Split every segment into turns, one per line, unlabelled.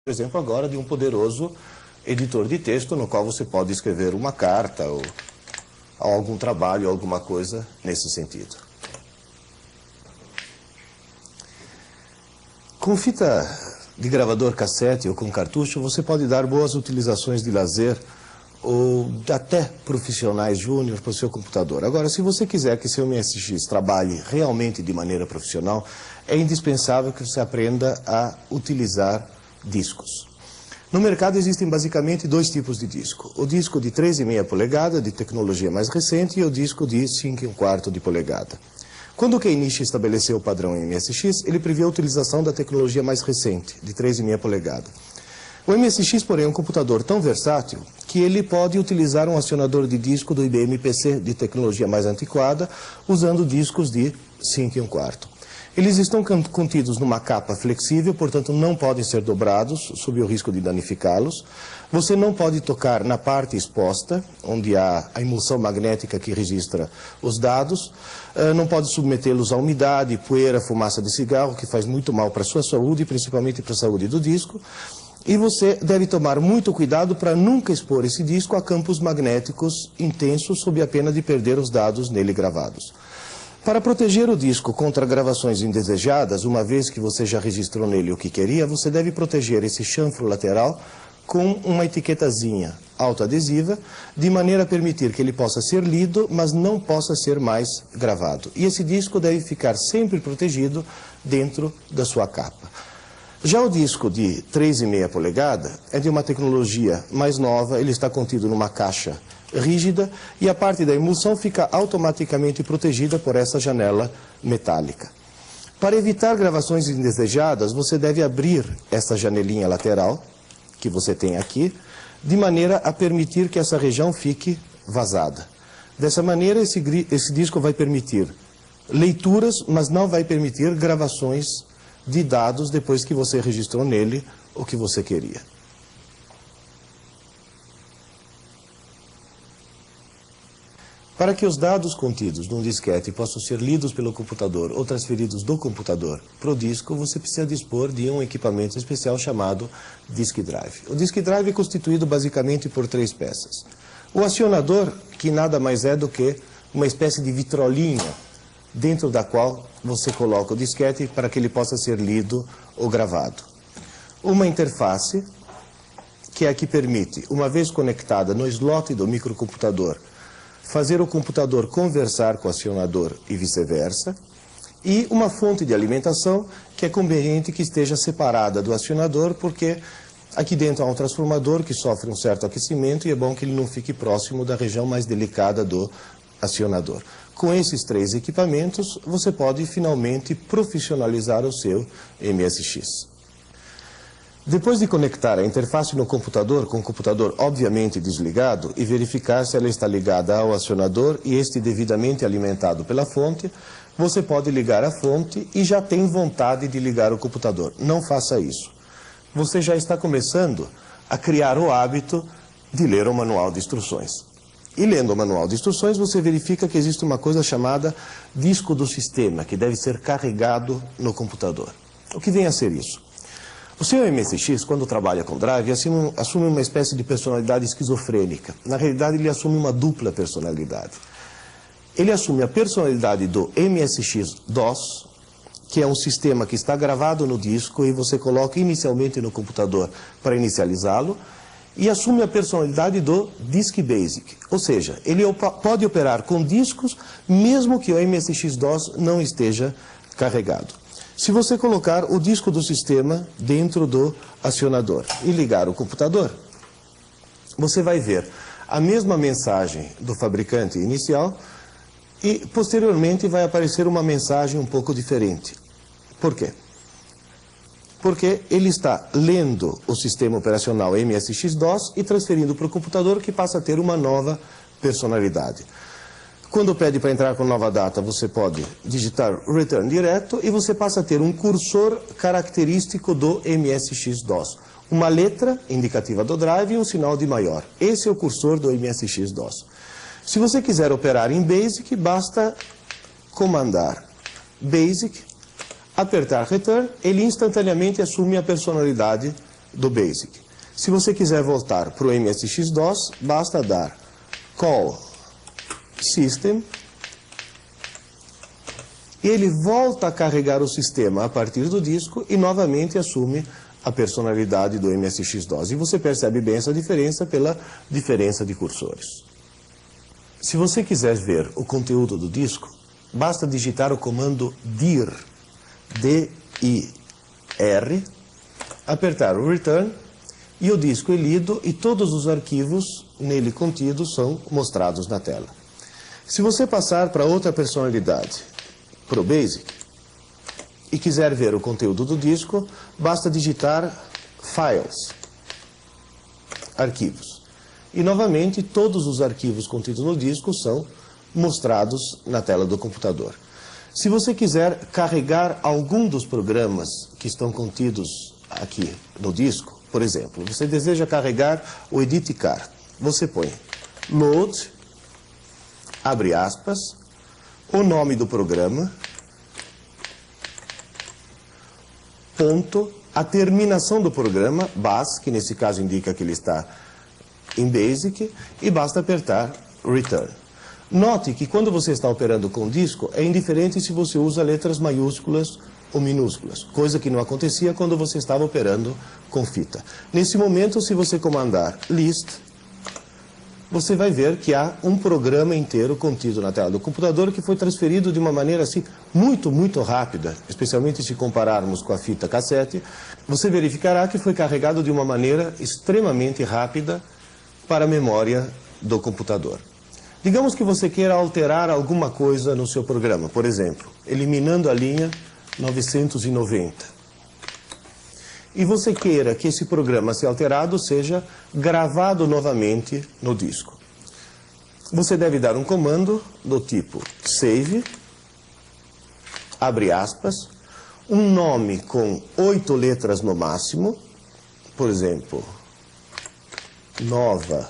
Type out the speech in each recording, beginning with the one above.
por exemplo, agora de um poderoso editor de texto no qual você pode escrever uma carta ou algum trabalho, alguma coisa nesse sentido. Com fita de gravador cassete ou com cartucho, você pode dar boas utilizações de lazer ou até profissionais júnior para o seu computador. Agora, se você quiser que seu MSX trabalhe realmente de maneira profissional, é indispensável que você aprenda a utilizar discos. No mercado existem basicamente dois tipos de disco. O disco de 3,5 polegadas, de tecnologia mais recente, e o disco de 5,25 de polegada. Quando o Kenichi estabeleceu o padrão em MSX, ele previa a utilização da tecnologia mais recente, de 3,5 polegadas. O MSX, porém, é um computador tão versátil que ele pode utilizar um acionador de disco do IBM PC de tecnologia mais antiquada, usando discos de 5,25. Eles estão contidos numa capa flexível, portanto não podem ser dobrados, sob o risco de danificá-los. Você não pode tocar na parte exposta, onde há a emulsão magnética que registra os dados. Não pode submetê-los à umidade, poeira, fumaça de cigarro, que faz muito mal para a sua saúde, principalmente para a saúde do disco. E você deve tomar muito cuidado para nunca expor esse disco a campos magnéticos intensos, sob a pena de perder os dados nele gravados. Para proteger o disco contra gravações indesejadas, uma vez que você já registrou nele o que queria, você deve proteger esse chanfro lateral com uma etiquetazinha autoadesiva, de maneira a permitir que ele possa ser lido, mas não possa ser mais gravado. E esse disco deve ficar sempre protegido dentro da sua capa. Já o disco de 3,5 polegadas é de uma tecnologia mais nova, ele está contido numa caixa rígida e a parte da emulsão fica automaticamente protegida por essa janela metálica. Para evitar gravações indesejadas, você deve abrir essa janelinha lateral, que você tem aqui, de maneira a permitir que essa região fique vazada. Dessa maneira, esse disco vai permitir leituras, mas não vai permitir gravações de dados depois que você registrou nele o que você queria. Para que os dados contidos num disquete possam ser lidos pelo computador ou transferidos do computador para o disco, você precisa dispor de um equipamento especial chamado Disk Drive. O Disk Drive é constituído basicamente por 3 peças. O acionador, que nada mais é do que uma espécie de vitrolinha dentro da qual você coloca o disquete para que ele possa ser lido ou gravado. Uma interface, que é a que permite, uma vez conectada no slot do microcomputador, fazer o computador conversar com o acionador e vice-versa, e uma fonte de alimentação que é conveniente que esteja separada do acionador, porque aqui dentro há um transformador que sofre um certo aquecimento e é bom que ele não fique próximo da região mais delicada do acionador. Com esses 3 equipamentos, você pode finalmente profissionalizar o seu MSX. Depois de conectar a interface no computador, com o computador obviamente desligado, e verificar se ela está ligada ao acionador e este devidamente alimentado pela fonte, você pode ligar a fonte e já tem vontade de ligar o computador. Não faça isso. Você já está começando a criar o hábito de ler o manual de instruções. E lendo o manual de instruções, você verifica que existe uma coisa chamada disco do sistema, que deve ser carregado no computador. O que vem a ser isso? O seu MSX, quando trabalha com drive, assume uma espécie de personalidade esquizofrênica. Na realidade, ele assume uma dupla personalidade. Ele assume a personalidade do MSX-DOS, que é um sistema que está gravado no disco e você coloca inicialmente no computador para inicializá-lo, e assume a personalidade do Disk Basic, ou seja, ele pode operar com discos mesmo que o MSX-DOS não esteja carregado. Se você colocar o disco do sistema dentro do acionador e ligar o computador, você vai ver a mesma mensagem do fabricante inicial e posteriormente vai aparecer uma mensagem um pouco diferente. Por quê? Porque ele está lendo o sistema operacional MSX-DOS e transferindo para o computador, que passa a ter uma nova personalidade. Quando pede para entrar com nova data, você pode digitar return direto e você passa a ter um cursor característico do MSX-DOS. Uma letra indicativa do drive e um sinal de maior. Esse é o cursor do MSX-DOS. Se você quiser operar em BASIC, basta comandar BASIC, apertar return, ele instantaneamente assume a personalidade do BASIC. Se você quiser voltar para o MSX-DOS, basta dar call system e ele volta a carregar o sistema a partir do disco e novamente assume a personalidade do MSX-DOS. E você percebe bem essa diferença pela diferença de cursores. Se você quiser ver o conteúdo do disco, basta digitar o comando dir, D-I-R, apertar o return e o disco é lido e todos os arquivos nele contidos são mostrados na tela. Se você passar para outra personalidade, para o BASIC, e quiser ver o conteúdo do disco, basta digitar Files, Arquivos. E novamente todos os arquivos contidos no disco são mostrados na tela do computador. Se você quiser carregar algum dos programas que estão contidos aqui no disco, por exemplo, você deseja carregar o EditCard, você põe load, abre aspas, o nome do programa, ponto, a terminação do programa, bas, que nesse caso indica que ele está em BASIC, e basta apertar return. Note que quando você está operando com disco, é indiferente se você usa letras maiúsculas ou minúsculas, coisa que não acontecia quando você estava operando com fita. Nesse momento, se você comandar list, você vai ver que há um programa inteiro contido na tela do computador que foi transferido de uma maneira assim muito rápida, especialmente se compararmos com a fita cassete. Você verificará que foi carregado de uma maneira extremamente rápida para a memória do computador. Digamos que você queira alterar alguma coisa no seu programa, por exemplo, eliminando a linha 990. E você queira que esse programa, se alterado, seja gravado novamente no disco. Você deve dar um comando do tipo save, abre aspas, um nome com 8 letras no máximo, por exemplo, nova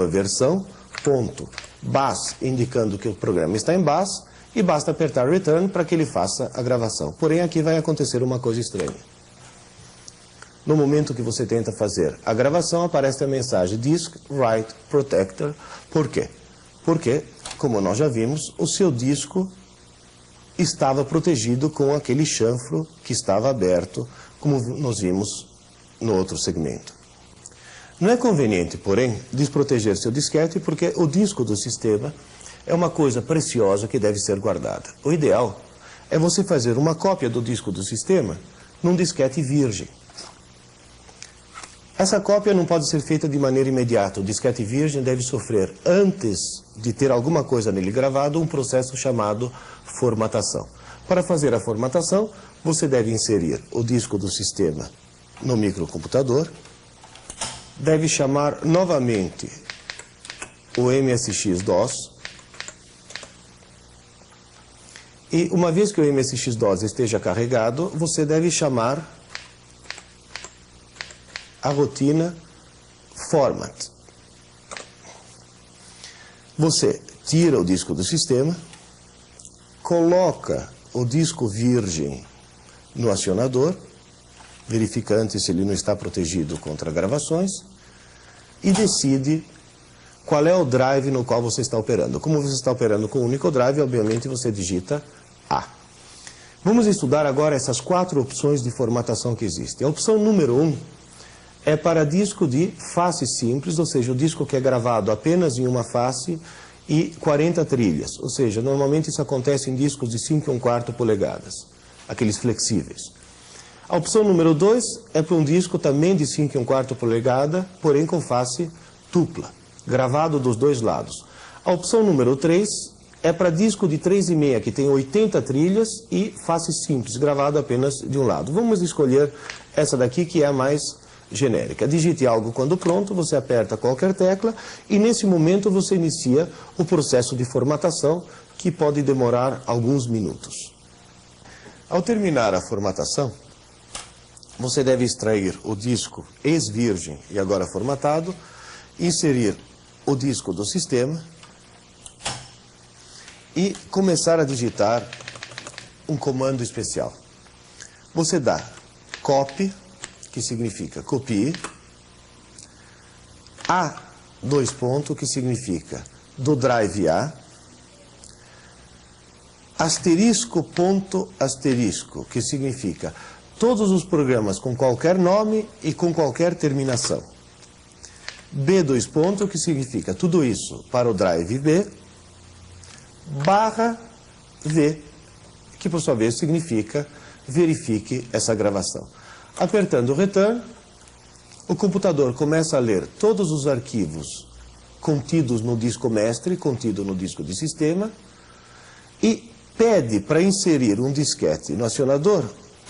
versão, ponto, bas, indicando que o programa está em bas, e basta apertar return para que ele faça a gravação. Porém, aqui vai acontecer uma coisa estranha. No momento que você tenta fazer a gravação, aparece a mensagem Disk Write Protector. Por quê? Porque, como nós já vimos, o seu disco estava protegido com aquele chanfro que estava aberto, como nós vimos no outro segmento. Não é conveniente, porém, desproteger seu disquete, porque o disco do sistema é uma coisa preciosa que deve ser guardada. O ideal é você fazer uma cópia do disco do sistema num disquete virgem. Essa cópia não pode ser feita de maneira imediata. O disquete virgem deve sofrer, antes de ter alguma coisa nele gravado, um processo chamado formatação. Para fazer a formatação, você deve inserir o disco do sistema no microcomputador, deve chamar novamente o MSX-DOS, e uma vez que o MSX-DOS esteja carregado, você deve chamar a rotina format. Você tira o disco do sistema, coloca o disco virgem no acionador, verificando se ele não está protegido contra gravações, e decide qual é o drive no qual você está operando. Como você está operando com um único drive, obviamente você digita A. Vamos estudar agora essas 4 opções de formatação que existem. A opção número 1 é para disco de face simples, ou seja, o disco que é gravado apenas em uma face e 40 trilhas. Ou seja, normalmente isso acontece em discos de 5¼ polegadas, aqueles flexíveis. A opção número 2 é para um disco também de 5¼ polegada, porém com face dupla, gravado dos dois lados. A opção número 3 é para disco de 3,5, que tem 80 trilhas e face simples, gravado apenas de um lado. Vamos escolher essa daqui, que é a mais genérica. Digite algo quando pronto, você aperta qualquer tecla e nesse momento você inicia o processo de formatação, que pode demorar alguns minutos. Ao terminar a formatação, você deve extrair o disco ex-virgem e agora formatado, inserir o disco do sistema e começar a digitar um comando especial. Você dá copy que significa copie, A, dois pontos, que significa do drive A, asterisco, ponto, asterisco, que significa todos os programas com qualquer nome e com qualquer terminação. B, dois pontos, que significa tudo isso para o drive B, barra V, que por sua vez significa verifique essa gravação. Apertando Return, o computador começa a ler todos os arquivos contidos no disco mestre, contido no disco de sistema, e pede para inserir um disquete no acionador,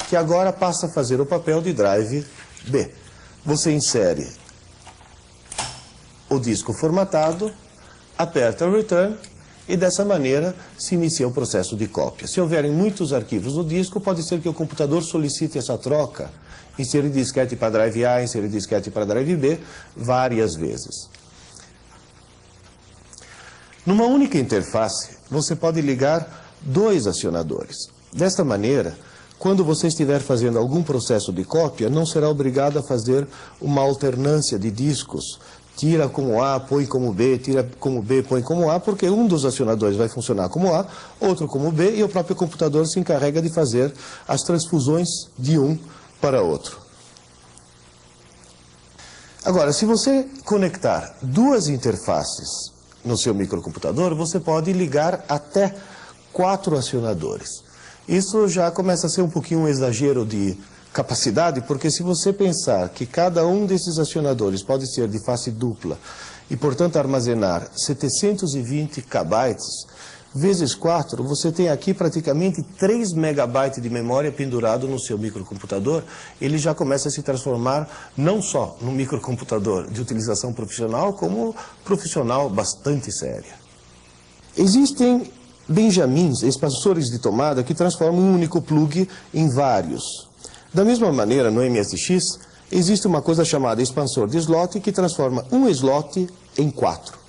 que agora passa a fazer o papel de drive B. Você insere o disco formatado, aperta Return, e dessa maneira se inicia o processo de cópia. Se houverem muitos arquivos no disco, pode ser que o computador solicite essa troca, inserir disquete para drive A, inserir disquete para drive B, várias vezes. Numa única interface, você pode ligar dois acionadores. Desta maneira, quando você estiver fazendo algum processo de cópia, não será obrigado a fazer uma alternância de discos. Tira como A, põe como B, tira como B, põe como A, porque um dos acionadores vai funcionar como A, outro como B, e o próprio computador se encarrega de fazer as transfusões de um para outro. Agora, se você conectar duas interfaces no seu microcomputador, você pode ligar até 4 acionadores. Isso já começa a ser um pouquinho um exagero de capacidade, porque se você pensar que cada um desses acionadores pode ser de face dupla e, portanto, armazenar 720 KB, vezes 4, você tem aqui praticamente 3 megabytes de memória pendurado no seu microcomputador. Ele já começa a se transformar não só num microcomputador de utilização profissional, como profissional bastante séria. Existem benjamins, expansores de tomada, que transformam um único plug em vários. Da mesma maneira, no MSX, existe uma coisa chamada expansor de slot, que transforma um slot em 4.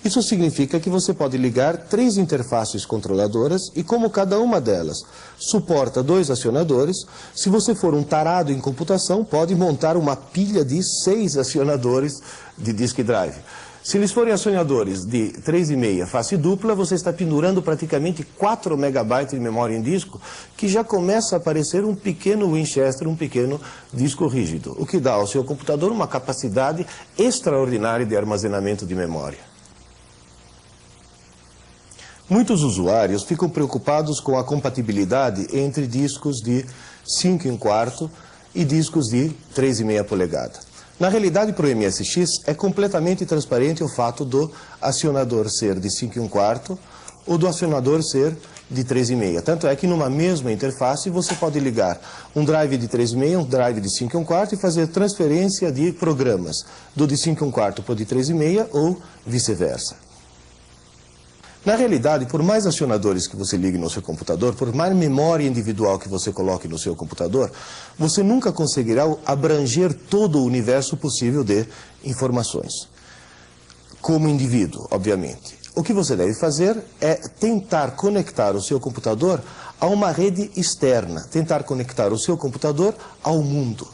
Isso significa que você pode ligar 3 interfaces controladoras e, como cada uma delas suporta 2 acionadores, se você for um tarado em computação, pode montar uma pilha de 6 acionadores de disk drive. Se eles forem acionadores de 3,5 face dupla, você está pendurando praticamente 4 megabytes de memória em disco, que já começa a parecer um pequeno Winchester, um pequeno disco rígido, o que dá ao seu computador uma capacidade extraordinária de armazenamento de memória. Muitos usuários ficam preocupados com a compatibilidade entre discos de 5,25 e discos de 3,5 polegadas. Na realidade, para o MSX, é completamente transparente o fato do acionador ser de 5,25 ou do acionador ser de 3,5. Tanto é que numa mesma interface você pode ligar um drive de 3,5, um drive de 5,25 e fazer transferência de programas do de 5,25 para o de 3,5 ou vice-versa. Na realidade, por mais acionadores que você ligue no seu computador, por mais memória individual que você coloque no seu computador, você nunca conseguirá abranger todo o universo possível de informações. Como indivíduo, obviamente. O que você deve fazer é tentar conectar o seu computador a uma rede externa, tentar conectar o seu computador ao mundo.